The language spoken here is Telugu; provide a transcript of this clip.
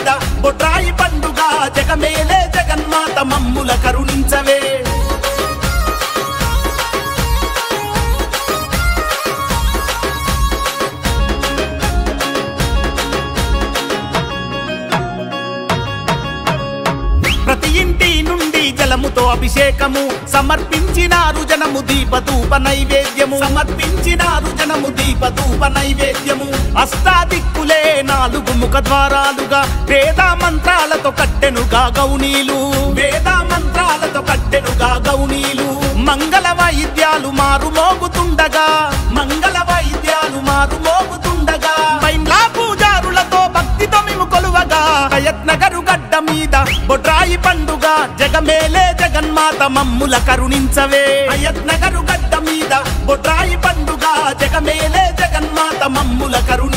మీద బొడ్రాయి పండుగ జగమేలే జగన్మాత మమ్ముల కరుణించవే ప్రతి ఇంటి నుండి జలముతో అభిషేకము సమర్పించినారు జనము దీపధూప నైవేద్యము సమర్పించినారు జనము దీపధూప నైవేద్యము అష్టాదిక్కులే 4 ముఖ ద్వారాలుగా వేద మంత్రాలతో కట్టెనుగా గౌనీలు వేద మంత్రాలతో కట్టెనుగా గౌనీలు మంగళ వాయిద్యాలు మారు మోగుతుండగా మంగళ వాయిద్యాలు మారు మోగుతుండగా మైండ్లా పూజారులతో భక్తితో మేము కొలువగా హయత్నగరు గడ్డ మీద బొడ్రాయి పండుగ జగమేలే జగన్మాత మమ్ముల కరుణించవే హయత్నగరు గడ్డ మీద బొడ్రాయి పండుగ జగమేలే జగన్మాత మమ్ముల కరుణ